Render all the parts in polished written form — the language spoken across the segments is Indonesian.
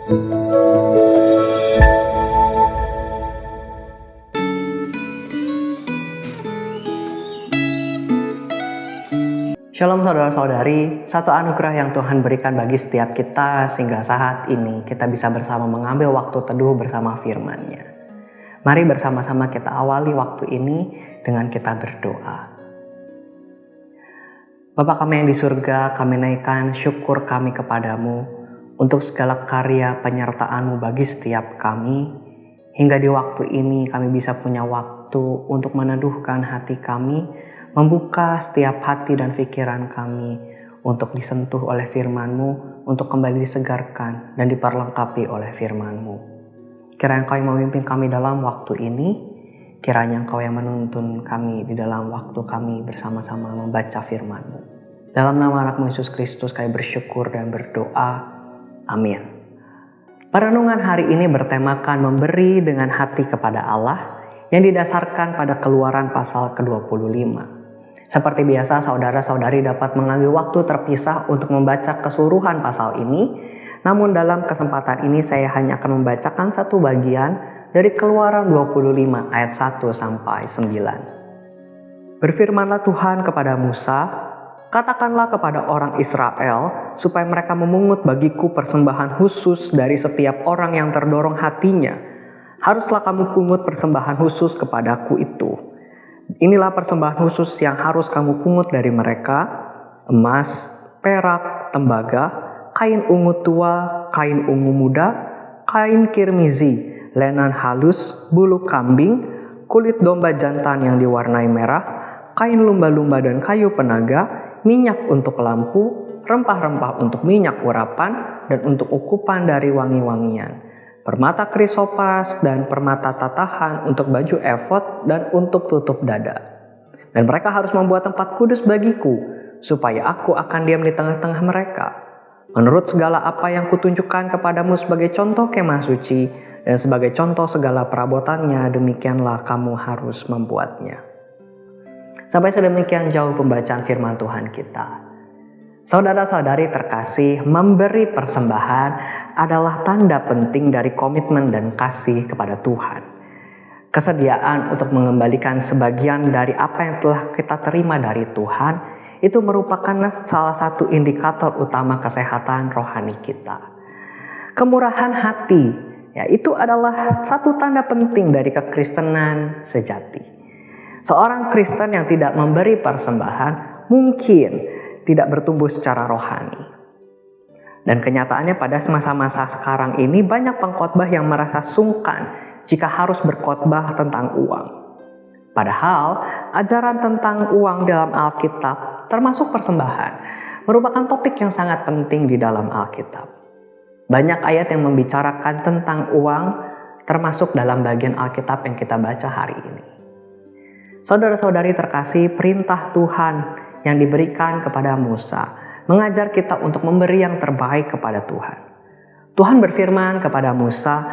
Shalom saudara-saudari, satu anugerah yang Tuhan berikan bagi setiap kita sehingga saat ini kita bisa bersama mengambil waktu teduh bersama firman-Nya. Mari bersama-sama kita awali waktu ini dengan kita berdoa. Bapa kami yang di surga, kami naikkan syukur kami kepadamu untuk segala karya penyertaan-Mu bagi setiap kami, hingga di waktu ini kami bisa punya waktu untuk meneduhkan hati kami, membuka setiap hati dan pikiran kami untuk disentuh oleh firman-Mu, untuk kembali disegarkan dan diperlengkapi oleh firman-Mu. Kiranya Engkau yang memimpin kami dalam waktu ini, kiranya Engkau yang menuntun kami di dalam waktu kami bersama-sama membaca firman-Mu. Dalam nama anak-Mu Yesus Kristus kami bersyukur dan berdoa. Amin. Perenungan hari ini bertemakan memberi dengan hati kepada Allah yang didasarkan pada Keluaran pasal ke-25. Seperti biasa, saudara-saudari dapat mengambil waktu terpisah untuk membaca keseluruhan pasal ini. Namun dalam kesempatan ini saya hanya akan membacakan satu bagian dari Keluaran 25 ayat 1 sampai 9. Berfirmanlah Tuhan kepada Musa, katakanlah kepada orang Israel supaya mereka memungut bagiku persembahan khusus dari setiap orang yang terdorong hatinya. Haruslah kamu pungut persembahan khusus kepadaku itu. Inilah persembahan khusus yang harus kamu pungut dari mereka: emas, perak, tembaga, kain ungu tua, kain ungu muda, kain kirmizi, lenan halus, bulu kambing, kulit domba jantan yang diwarnai merah, kain lumba-lumba dan kayu penaga, minyak untuk lampu, rempah-rempah untuk minyak urapan, dan untuk ukupan dari wangi-wangian, permata krisopas dan permata tatahan untuk baju efod dan untuk tutup dada. Dan mereka harus membuat tempat kudus bagiku, supaya aku akan diam di tengah-tengah mereka. Menurut segala apa yang kutunjukkan kepadamu sebagai contoh kemah suci dan sebagai contoh segala perabotannya, demikianlah kamu harus membuatnya. Sampai sedemikian jauh pembacaan firman Tuhan kita. Saudara-saudari terkasih, memberi persembahan adalah tanda penting dari komitmen dan kasih kepada Tuhan. Kesediaan untuk mengembalikan sebagian dari apa yang telah kita terima dari Tuhan, itu merupakan salah satu indikator utama kesehatan rohani kita. Kemurahan hati, ya, itu adalah satu tanda penting dari kekristenan sejati. Seorang Kristen yang tidak memberi persembahan mungkin tidak bertumbuh secara rohani. Dan kenyataannya pada masa-masa sekarang ini banyak pengkhotbah yang merasa sungkan jika harus berkhotbah tentang uang. Padahal ajaran tentang uang dalam Alkitab, termasuk persembahan, merupakan topik yang sangat penting di dalam Alkitab. Banyak ayat yang membicarakan tentang uang, termasuk dalam bagian Alkitab yang kita baca hari ini. Saudara-saudari terkasih, perintah Tuhan yang diberikan kepada Musa mengajar kita untuk memberi yang terbaik kepada Tuhan. Tuhan berfirman kepada Musa,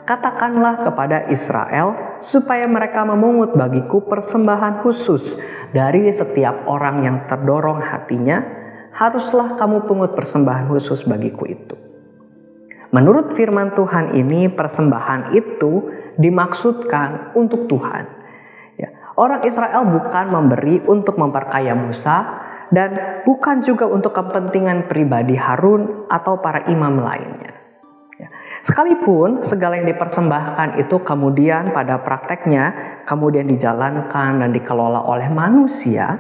katakanlah kepada Israel supaya mereka memungut bagiku persembahan khusus dari setiap orang yang terdorong hatinya. Haruslah kamu pungut persembahan khusus bagiku itu. Menurut firman Tuhan ini, persembahan itu dimaksudkan untuk Tuhan. Orang Israel bukan memberi untuk memperkaya Musa dan bukan juga untuk kepentingan pribadi Harun atau para imam lainnya. Sekalipun segala yang dipersembahkan itu kemudian pada prakteknya kemudian dijalankan dan dikelola oleh manusia,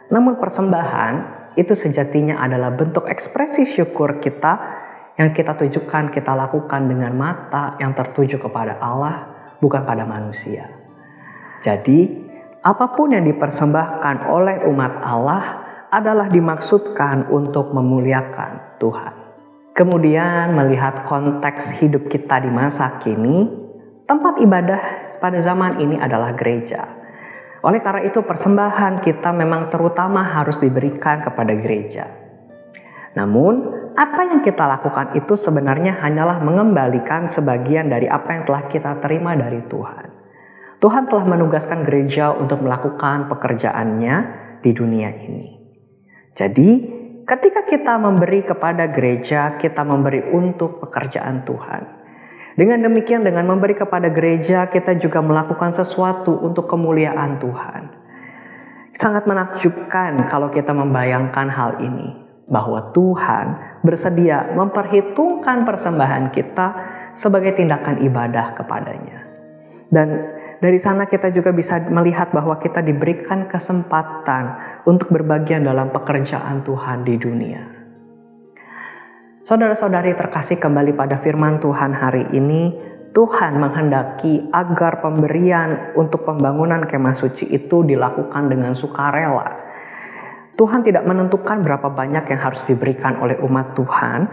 namun persembahan itu sejatinya adalah bentuk ekspresi syukur kita yang kita tujukan, kita lakukan dengan mata yang tertuju kepada Allah, bukan pada manusia. Jadi apapun yang dipersembahkan oleh umat Allah adalah dimaksudkan untuk memuliakan Tuhan. Kemudian melihat konteks hidup kita di masa kini, tempat ibadah pada zaman ini adalah gereja. Oleh karena itu persembahan kita memang terutama harus diberikan kepada gereja. Namun apa yang kita lakukan itu sebenarnya hanyalah mengembalikan sebagian dari apa yang telah kita terima dari Tuhan. Tuhan telah menugaskan gereja untuk melakukan pekerjaannya di dunia ini. Jadi ketika kita memberi kepada gereja, kita memberi untuk pekerjaan Tuhan. Dengan demikian, dengan memberi kepada gereja, kita juga melakukan sesuatu untuk kemuliaan Tuhan. Sangat menakjubkan kalau kita membayangkan hal ini, bahwa Tuhan bersedia memperhitungkan persembahan kita sebagai tindakan ibadah kepadanya. Dan dari sana kita juga bisa melihat bahwa kita diberikan kesempatan untuk berbagian dalam pekerjaan Tuhan di dunia. Saudara-saudari terkasih, kembali pada firman Tuhan hari ini, Tuhan menghendaki agar pemberian untuk pembangunan kemah suci itu dilakukan dengan sukarela. Tuhan tidak menentukan berapa banyak yang harus diberikan oleh umat Tuhan.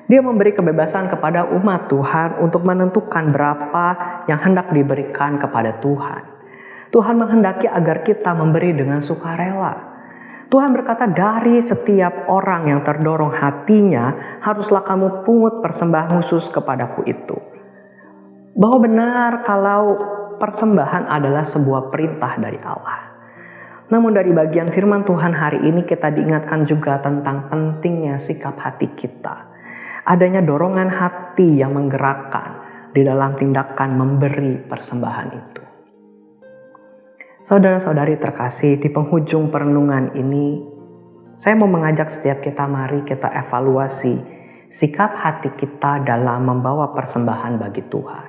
Dia memberi kebebasan kepada umat Tuhan untuk menentukan berapa yang hendak diberikan kepada Tuhan. Tuhan menghendaki agar kita memberi dengan sukarela. Tuhan berkata, dari setiap orang yang terdorong hatinya, haruslah kamu pungut persembahan khusus kepadaku itu. Bahwa benar kalau persembahan adalah sebuah perintah dari Allah. Namun dari bagian firman Tuhan hari ini kita diingatkan juga tentang pentingnya sikap hati kita. Adanya dorongan hati yang menggerakkan di dalam tindakan memberi persembahan itu. Saudara-saudari terkasih, di penghujung perenungan ini, saya mau mengajak setiap kita, mari kita evaluasi sikap hati kita dalam membawa persembahan bagi Tuhan.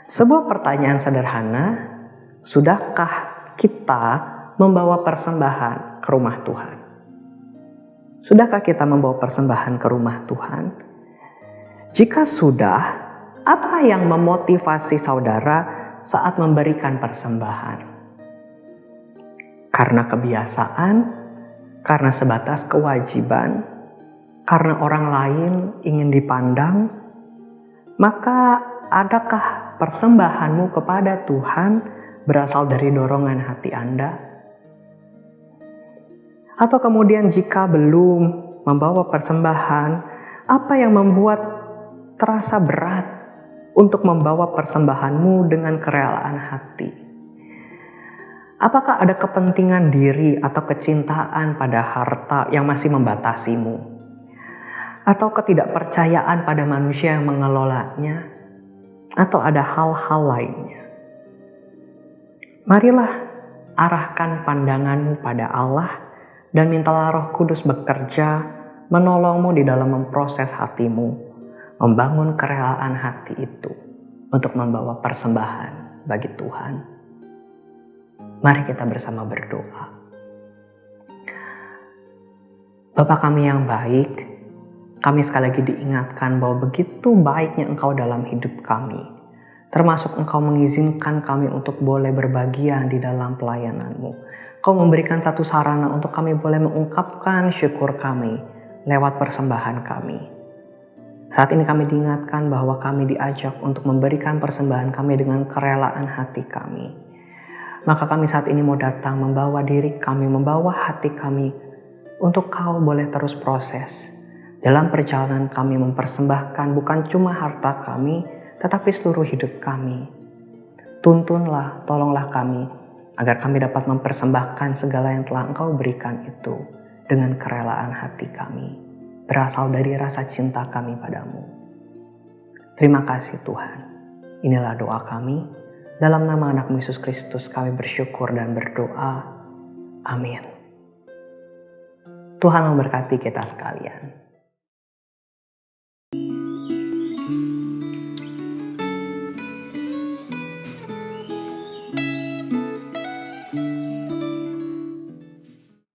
Sebuah pertanyaan sederhana, sudahkah kita membawa persembahan ke rumah Tuhan? Sudahkah kita membawa persembahan ke rumah Tuhan? Jika sudah, apa yang memotivasi saudara saat memberikan persembahan? Karena kebiasaan, karena sebatas kewajiban, karena orang lain ingin dipandang, maka adakah persembahanmu kepada Tuhan berasal dari dorongan hati Anda? Atau kemudian jika belum membawa persembahan, apa yang membuat terasa berat untuk membawa persembahanmu dengan kerelaan hati? Apakah ada kepentingan diri atau kecintaan pada harta yang masih membatasimu? Atau ketidakpercayaan pada manusia yang mengelolanya? Atau ada hal-hal lainnya? Marilah arahkan pandanganmu pada Allah dan mintalah Roh Kudus bekerja menolongmu di dalam memproses hatimu, membangun kerelaan hati itu untuk membawa persembahan bagi Tuhan. Mari kita bersama berdoa. Bapa kami yang baik, kami sekali lagi diingatkan bahwa begitu baiknya Engkau dalam hidup kami, termasuk Engkau mengizinkan kami untuk boleh berbagian di dalam pelayanan-Mu. Kau memberikan satu sarana untuk kami boleh mengungkapkan syukur kami lewat persembahan kami. Saat ini kami diingatkan bahwa kami diajak untuk memberikan persembahan kami dengan kerelaan hati kami. Maka kami saat ini mau datang membawa diri kami, membawa hati kami untuk Kau boleh terus proses. Dalam perjalanan kami mempersembahkan bukan cuma harta kami, tetapi seluruh hidup kami. Tuntunlah, tolonglah kami, agar kami dapat mempersembahkan segala yang telah Engkau berikan itu dengan kerelaan hati kami, berasal dari rasa cinta kami padamu. Terima kasih Tuhan. Inilah doa kami. Dalam nama anak-Mu Yesus Kristus kami bersyukur dan berdoa. Amin. Tuhan memberkati kita sekalian.